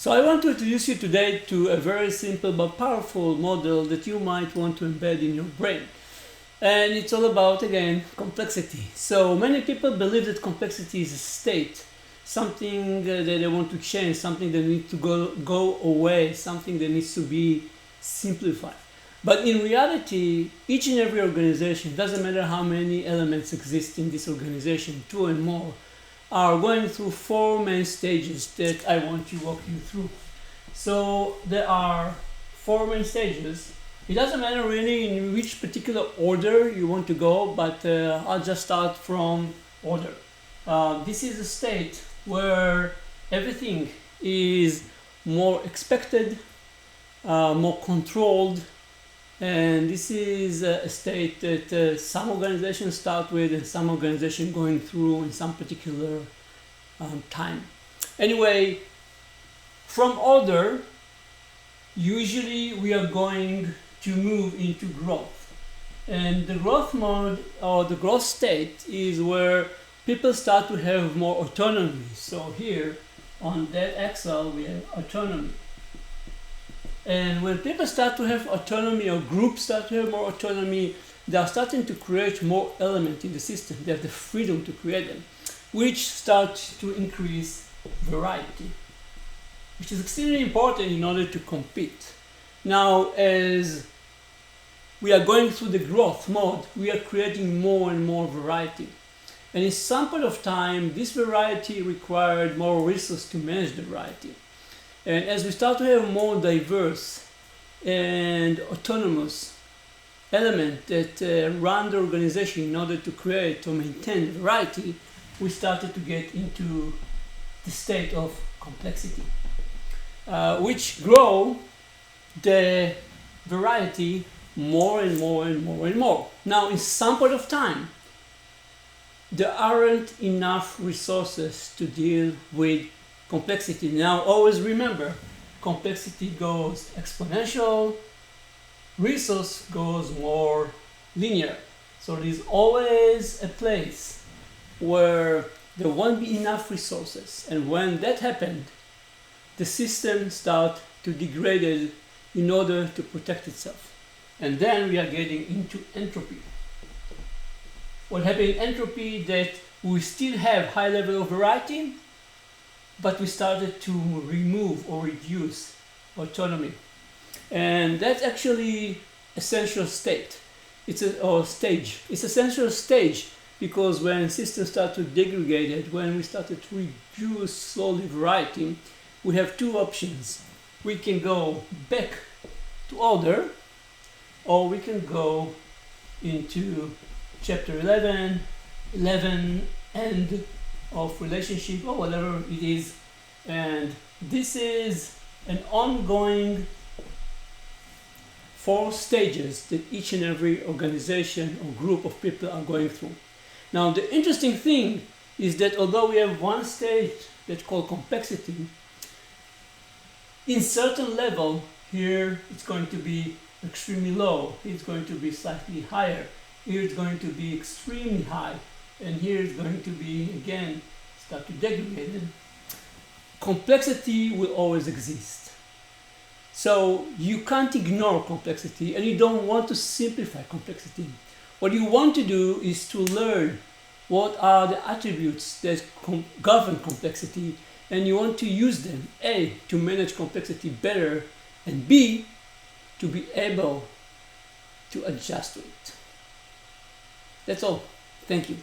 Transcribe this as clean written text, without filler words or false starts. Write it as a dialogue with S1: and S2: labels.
S1: So I want to introduce you today to a very simple but powerful model that you might want to embed in your brain. And it's all about, again, complexity. So many people believe that complexity is a state, something that they want to change, something that needs to go away, something that needs to be simplified. But in reality, each and every organization, doesn't matter how many elements exist in this organization, two and more, are going through four main stages that I want to walk you through. So there are four main stages. It doesn't matter really in which particular order you want to go, but I'll just start from order. This is a state where everything is more expected, more controlled, and this is a state that some organizations start with and some organizations going through in some particular time. Anyway, from order, usually we are going to move into growth. And the growth mode or the growth state is where people start to have more autonomy. So here on that axle we have autonomy. And when people start to have autonomy or groups start to have more autonomy, they are starting to create more elements in the system. They have the freedom to create them, which start to increase variety, which is extremely important in order to compete. Now, as we are going through the growth mode, we are creating more and more variety. And in some point of time, this variety required more resources to manage the variety. And as we start to have more diverse and autonomous elements that run the organization in order to create or maintain the variety, we started to get into the state of complexity, which grow the variety more and more and more and more. Now, in some point of time, there aren't enough resources to deal with complexity. Now, always remember, complexity goes exponential, resource goes more linear. So there's always a place where there won't be enough resources. And when that happened, the system starts to degrade in order to protect itself. And then we are getting into entropy. What happened in entropy that we still have high level of variety, but we started to remove or reduce autonomy. And that's actually essential state. It's a stage. It's essential stage because when systems start to degrade it, when we started to reduce slowly variety, we have two options. We can go back to order, or we can go into chapter 11, end of relationship or whatever it is. And this is an ongoing 4 stages that each and every organization or group of people are going through. Now, the interesting thing is that although we have one stage that's called complexity, in certain level, here it's going to be extremely low, it's going to be slightly higher, here it's going to be extremely high, and here it's going to be, again, start to degrade. Complexity will always exist. So you can't ignore complexity, and you don't want to simplify complexity. What you want to do is to learn what are the attributes that govern complexity, and you want to use them, A, to manage complexity better, and B, to be able to adjust to it. That's all. Thank you.